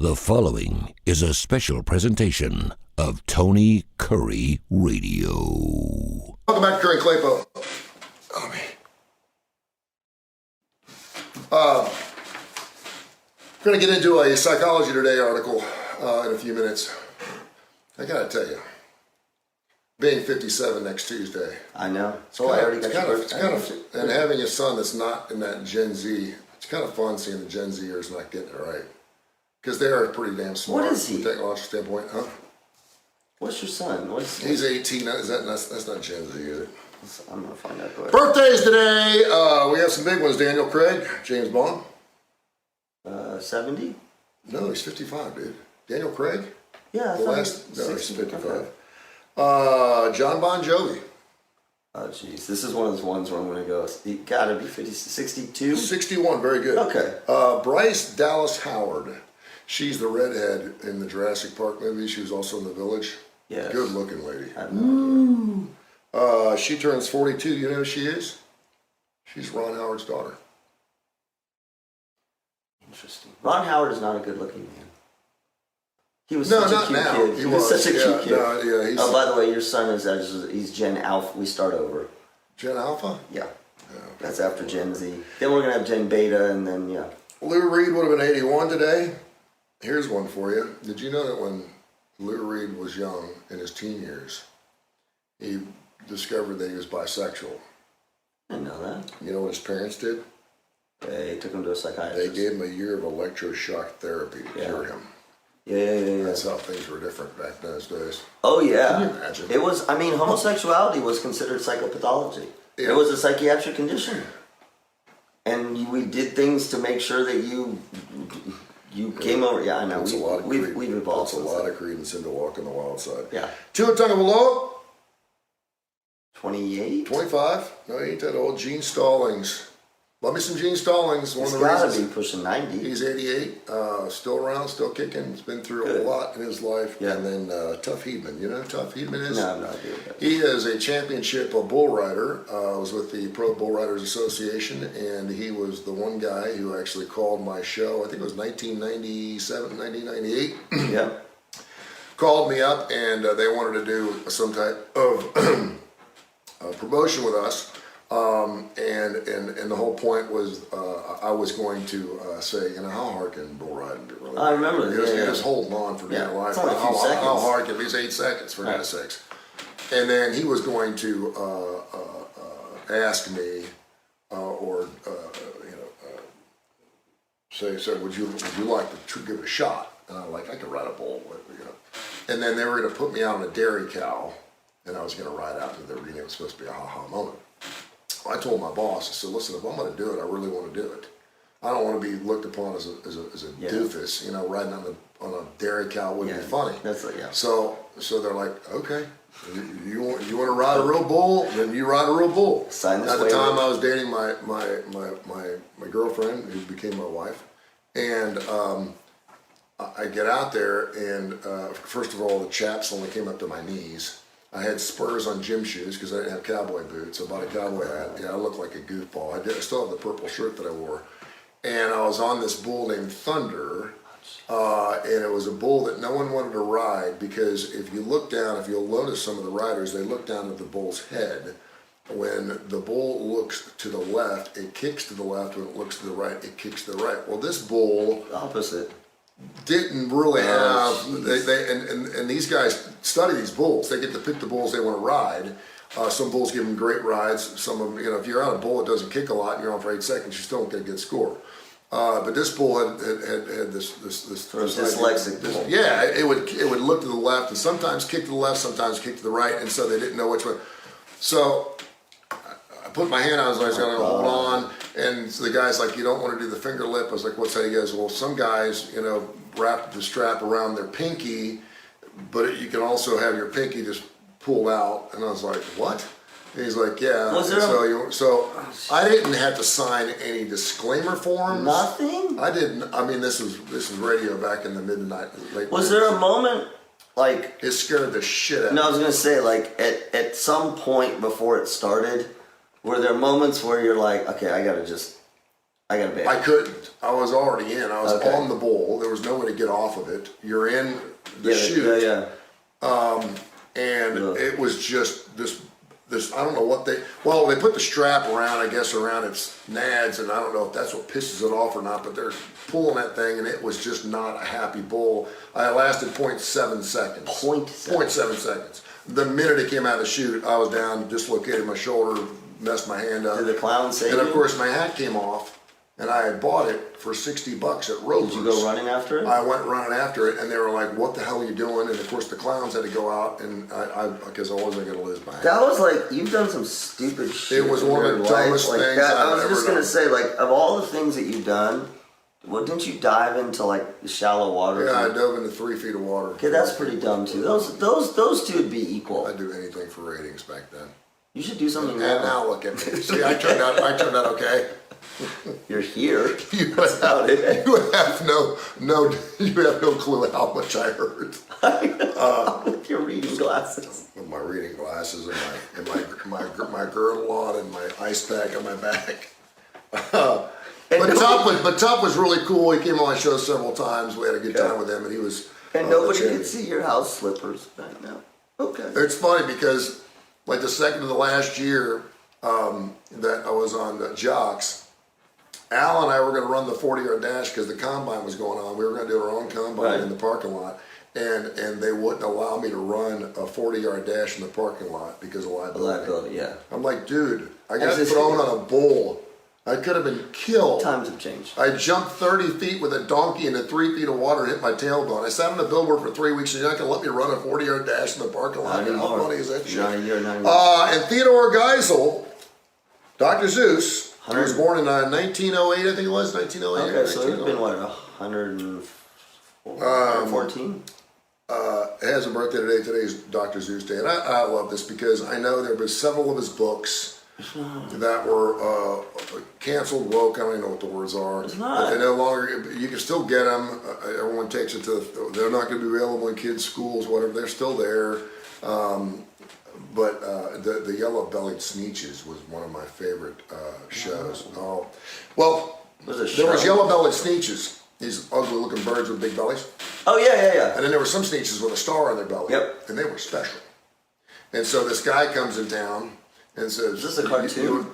The following is a special presentation of Tony Curry Radio. Welcome back to Kurre and Klapow. Oh, man. We're going to get into a Psychology Today article in a few minutes. I got to tell you, being 57 next Tuesday. I know. So I already got your birthday. And having a son that's not in that Gen Z, it's kind of fun seeing the Gen Zers not getting it right. Because they are pretty damn smart. What is he? From a technological standpoint, huh? What's your son? He's 18. That's not Gen Z, is it? I'm going to find out. Birthdays today. We have some big ones. Daniel Craig, James Bond. 70? No, he's 55, dude. Daniel Craig? Yeah, I the thought last. No, he's 55. Okay. John Bon Jovi. Oh, jeez. This is one of those ones where I'm going to go, you got to be 62? 61, very good. Okay. Bryce Dallas Howard. She's the redhead in the Jurassic Park movie. She was also in The Village. Yes. Good looking lady. I have no idea. She turns 42. You know who she is? She's Ron Howard's daughter. Interesting. Ron Howard is not a good looking man. He was No, such not a cute now. kid. He was such a cute kid. No, yeah, he's Oh, by the way, your son he's Gen Alpha. We start over. Gen Alpha? Yeah. Yeah, okay. That's after Gen Z. Then we're going to have Gen Beta, and then, yeah. Lou Reed would have been 81 today. Here's one for you. Did you know that when Lou Reed was young, in his teen years, he discovered that he was bisexual? I didn't know that. You know what his parents did? They took him to a They psychiatrist. gave him a year of electroshock therapy to cure him. Yeah. That's how things were different back in those days. Oh, yeah. Can you imagine? It was, homosexuality was considered psychopathology. Yeah. It was a psychiatric condition. And we did things to make sure that you came over. Yeah, I know. We've evolved. That's a lot of credence into walking the wild side. Yeah. Tua Tagovailoa, 28? 25. No, he ain't that old. Gene Stallings. Love me some Gene Stallings. One He's of the got to reasons be pushing 90. he's 88, still around, still kicking. He's been through Good. a lot in his life. Yeah. And then Tough Heedman. You know who Tough Heedman is? No, I have no idea what that is. He is a championship bull rider. Was with the Pro Bull Riders Association, and he was the one guy who actually called my show. I think it was 1997, 1998. Yeah. Called me up, and they wanted to do some type of promotion with us. And the whole point was I was going to say, how hard can bull riding be really? I remember this. You're just holding on for dear life. It's only a few How seconds. hard can it be? It's 8 seconds, for God's sakes. And then he was going to ask me, say, would you like to give it a shot? And I'm like, I could ride a bull, And then they were going to put me out on a dairy cow, and I was going to ride out into the arena. It was supposed to be a ha-ha moment. I told my boss, I said, listen, if I'm going to do it, I really want to do it. I don't want to be looked upon as a doofus, riding on a dairy cow wouldn't be funny. That's like, yeah. So they're like, okay, you want to ride a real bull, then you ride a real bull. Sign this At the waiver. time, I was dating my girlfriend, who became my wife, and I get out there, and first of all, the chaps only came up to my knees. I had spurs on gym shoes because I didn't have cowboy boots. I bought a cowboy hat. Yeah, I looked like a goofball. I still have the purple shirt that I wore. And I was on this bull named Thunder, and it was a bull that no one wanted to ride because if you look down, if you'll notice some of the riders, they look down at the bull's head. When the bull looks to the left, it kicks to the left. When it looks to the right, it kicks to the right. Well, this bull Opposite. didn't really have jeez. and these guys study these bulls. They get to pick the bulls they want to ride. Some bulls give them great rides. Some of them, if you're on a bull that doesn't kick a lot and you're on for 8 seconds, you still don't get a good score. But this bull had this dyslexic bull. Yeah, it would look to the left and sometimes kick to the left, sometimes kick to the right, and so they didn't know which way. So I put my hand out, I was like, going to hold on, and so the guy's like, you don't want to do the finger lip. I was like, what's that? He goes, well, some guys, wrap the strap around their pinky, but you can also have your pinky just pull out. And I was like, what? And he's like, yeah. So I didn't have to sign any disclaimer forms. Nothing? I didn't. I mean, this was radio back in the late. Was there a moment, like... It scared the shit out of me. No, I was going to say, like, at some point before it started, were there moments where you're like, okay, I I got a bad. I couldn't. I was already in. I was Okay. on the bowl. There was no way to get off of it. You're in the chute. Yeah. And it was just this, I don't know what they put the strap around, I guess, around its nads, and I don't know if that's what pisses it off or not, but they're pulling that thing, and it was just not a happy bull. I lasted 0.7 seconds. 0.7 seconds. The minute it came out of the chute, I was down, dislocated my shoulder, messed my hand up. Did the clown save you? And of course, my hat came off, and I had bought it for $60 at Rover's. Did you go running after it? I went running after it, and they were like, "What the hell are you doing?" And of course, the clowns had to go out, and because I wasn't going to lose my hat. That was like, you've done some stupid shit. It was one of the dumbest like things that. I've I was ever just gonna done. say, like, of all the things that you've done, well, didn't you dive into like the shallow water? Yeah, I dove into 3 feet of water. Okay, that's pretty dumb too. Those two would be equal. I'd do anything for ratings back then. You should do something And now look at me. See, I turned out okay. You're here. You That's about it. have no clue how much I hurt. With your reading glasses. With my reading glasses and my girdle on and my ice pack on my back. But Tup was really cool. He came on my show several times. We had a good time with him, and he was. And nobody could see your house slippers right now. Okay. It's funny because, like, the second to the last year that I was on the Jocks, Al and I were going to run the 40-yard dash because the combine was going on. We were going to do our own combine in the parking lot, and they wouldn't allow me to run a 40-yard dash in the parking lot because of liability. Yeah. I'm like, dude, I got thrown on a bull. I could have been killed. Times have changed. I jumped 30 feet with a donkey into 3 feet of water and hit my tailbone. I sat on a billboard for 3 weeks, and you're not going to let me run a 40-yard dash in the parking lot? How funny is that shit? And Theodore Geisel, Dr. Seuss, he was born in 1908, I think it was, 1908. Okay, so he's been, what, 114? Has a birthday today. Today's Dr. Seuss Day. And I love this because I know there have been several of his books that were canceled, woke, I don't even know what the words are. It's not. But they no longer, you can still get them. Everyone takes it to, they're not going to be available in kids' schools, whatever. They're still there. But the Yellow-Bellied Sneetches was one of my favorite shows. Oh, well, there was Yellow-Bellied Sneetches. These ugly-looking birds with big bellies. Oh, yeah. And then there were some Sneetches with a star on their belly. Yep. And they were special. And so this guy comes in town and says, "Is this a cartoon?"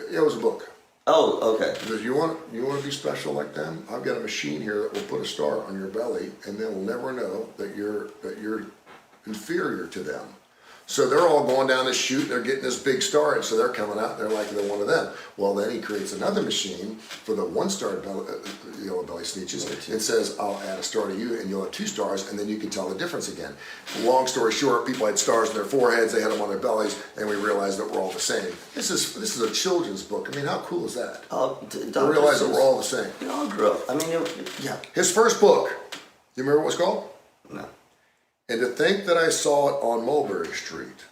Yeah, it was a book. Oh, okay. He says, you want to be special like them? I've got a machine here that will put a star on your belly, and they'll never know that you're inferior to them. So they're all going down the chute, and they're getting this big star, and so they're coming out, and they're like they're one of them. Well, then he creates another machine for the one-star Yellow-Bellied Sneetches and says, I'll add a star to you, and you'll have 2 stars, and then you can tell the difference again. Long story short, people had stars on their foreheads, they had them on their bellies, and we realized that we're all the same. This is a children's book. I mean, how cool is that? Oh, To realize that we're all the same. We all grew up. I mean, yeah. His first book, you remember what it's called? No. And to think that I saw it on Mulberry Street,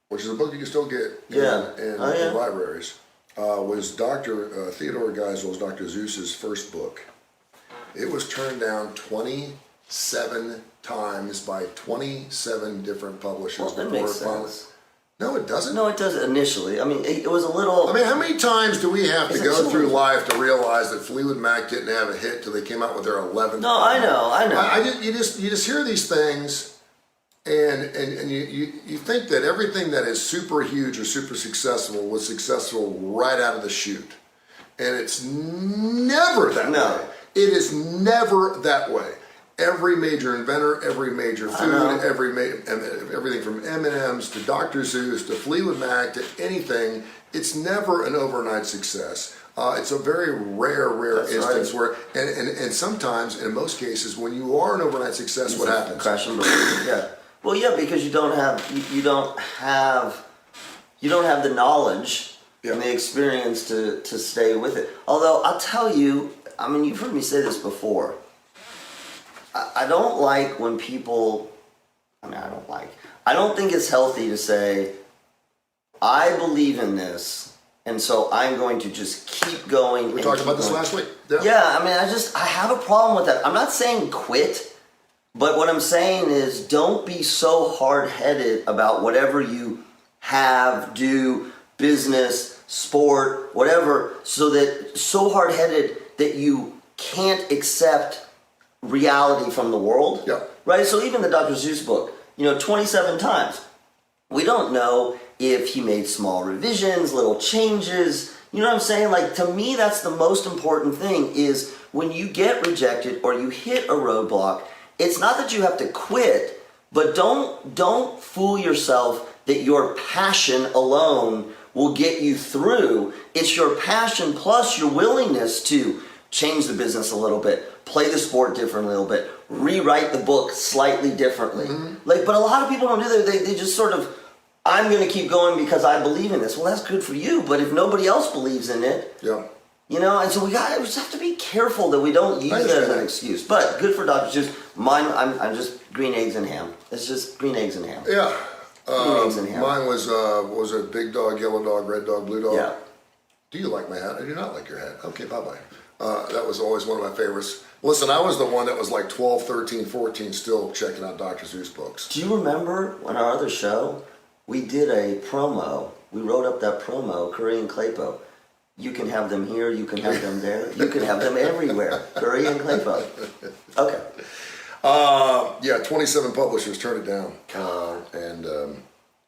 which is a book you can still get in libraries, was Dr. Theodore Geisel's, Dr. Seuss's first book. It was turned down 27 times by 27 different publishers. Well, that makes sense. No, it doesn't. No, it doesn't initially. I mean, it was a little... I mean, how many times do we have to go through life to realize that Fleetwood Mac didn't have a hit till they came out with their 11th? No, I know. You just hear these things, and you think that everything that is super huge or super successful was successful right out of the chute, and it's never that way. It is never that way. Every major inventor, every major food, everything from M&M's to Dr. Seuss to Fleetwood Mac to anything, it's never an overnight success. It's a very rare instance where, and sometimes, in most cases, when you are an overnight success, what happens? Crash and burn. Yeah. Well, yeah, because you don't have the knowledge and the experience to stay with it. Although I'll tell you, I mean, you've heard me say this before. I don't like when people, I don't think it's healthy to say, I believe in this, and so I'm going to just keep going. We talked about this last week. Yeah, I mean, I have a problem with that. I'm not saying quit, but what I'm saying is don't be so hard-headed about whatever you have, do, business, sport, whatever, so hard-headed that you can't accept reality from the world. Yeah. Right? So even the Dr. Seuss book, 27 times. We don't know if he made small revisions, little changes. You know what I'm saying? Like, to me, that's the most important thing is when you get rejected or you hit a roadblock, it's not that you have to quit, but don't fool yourself that your passion alone will get you through. It's your passion plus your willingness to change the business a little bit, play the sport differently a little bit, rewrite the book slightly differently. But a lot of people don't do that. They just sort of, I'm going to keep going because I believe in this. Well, that's good for you, but if nobody else believes in it, and so we just have to be careful that we don't use it as an excuse. But good for Dr. Seuss. Mine, I'm just green eggs and ham. It's just green eggs and ham. Yeah. Green eggs and ham. Mine was a big dog, yellow dog, red dog, blue dog. Yeah. Do you like my hat? I do not like your hat. Okay, bye-bye. That was always one of my favorites. Listen, I was the one that was like 12, 13, 14 still checking out Dr. Seuss books. Do you remember on our other show, we did a promo. We wrote up that promo, Kurre and Klapow. You can have them here, you can have them there, you can have them everywhere. Kurre and Klapow. Okay. 27 publishers turned it down. And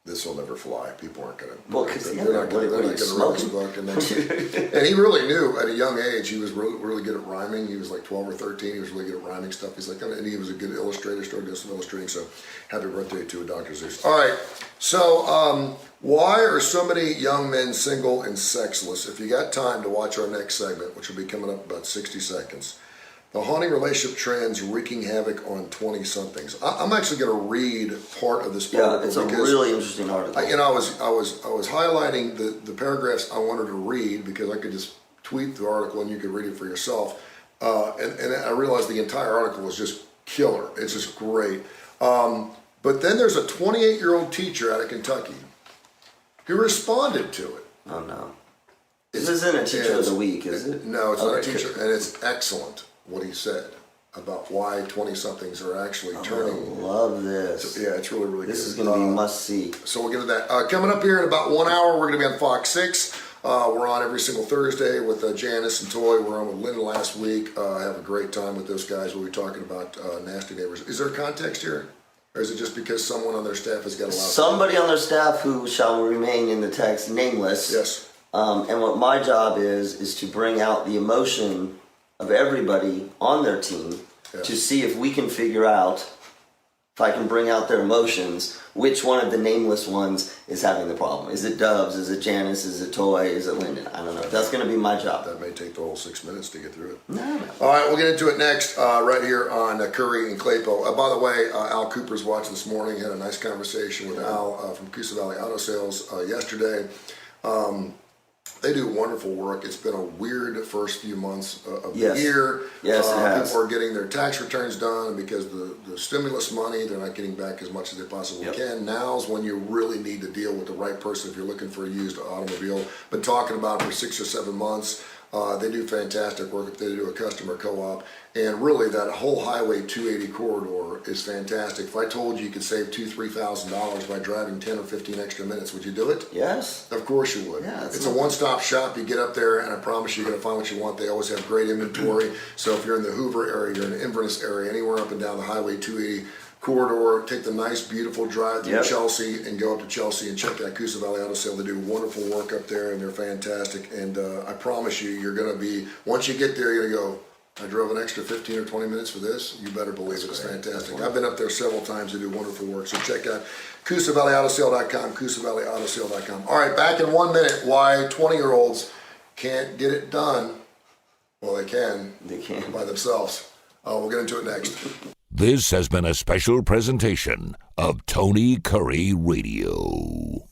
this will never fly. People aren't going to. Well, because they're not going to read this book. And he really knew at a young age. He was really good at rhyming. He was like 12 or 13. He was really good at rhyming stuff. He's like, and he was a good illustrator. Started doing some illustrating. So, happy birthday to a Dr. Seuss. All right. So, why are so many young men single and sexless? If you got time to watch our next segment, which will be coming up in about 60 seconds. The haunting relationship trends wreaking havoc on 20-somethings. I'm actually going to read part of this article. Yeah, it's a really interesting article. I was highlighting the paragraphs I wanted to read because I could just tweet the article and you could read it for yourself. And I realized the entire article was just killer. It's just great. But then there's a 28-year-old teacher out of Kentucky who responded to it. Oh, no. This isn't a teacher of the week, is it? No, it's not a teacher, and it's excellent what he said about why 20-somethings are actually turning. I love this. So, yeah, it's really, really good. This is going to be must-see. So we'll get to that. Coming up here in about 1 hour, we're going to be on Fox 6. We're on every single Thursday with Janice and Toy. We're on with Lynn last week. I have a great time with those guys. We'll be talking about nasty neighbors. Is there context here? Or is it just because someone on their staff has got a lot of somebody on their staff who shall remain in the text nameless. Yes. And what my job is to bring out the emotion of everybody on their team to see if we can figure out, if I can bring out their emotions, which one of the nameless ones is having the problem. Is it Dubs? Is it Janice? Is it Toy? Is it Lyndon? I don't know. That's going to be my job. That may take the whole 6 minutes to get through it. No. All right, we'll get into it next right here on Kurre and Klapow. By the way, Al Cooper's watching this morning. Had a nice conversation with Al from Coosa Valley Auto Sales yesterday. They do wonderful work. It's been a weird first few months of the year. Yes, it has. People are getting their tax returns done because the stimulus money, they're not geting back as much as they possibly can. Now's when you really need to deal with the right person if you're looking for a used automobile. Been talking about it for 6 or 7 months. They do fantastic work if they do a customer co-op. And really, that whole Highway 280 corridor is fantastic. If I told you you could save $2,000-$3,000 by driving 10 or 15 extra minutes, would you do it? Yes. Of course you would. Yeah, it's a one-stop shop. You get up there, and I promise you're going to find what you want. They always have great inventory. So if you're in the Hoover area, you're in the Inverness area, anywhere up and down the Highway 280 corridor, take the nice, beautiful drive through Chelsea and go up to Chelsea and check out Coosa Valley Auto Sale. They do wonderful work up there, and they're fantastic. And I promise you, you're going to be, once you get there, you're going to go, I drove an extra 15 or 20 minutes for this. You better believe it. It's fantastic. I've been up there several times. They do wonderful work. So check out CoosaValleyAutoSale.com, CoosaValleyAutoSale.com. All right, back in 1 minute, why 20-year-olds can't get it done. Well, they can. They can. By themselves. We'll get into it next. This has been a special presentation of Tony Curry Radio.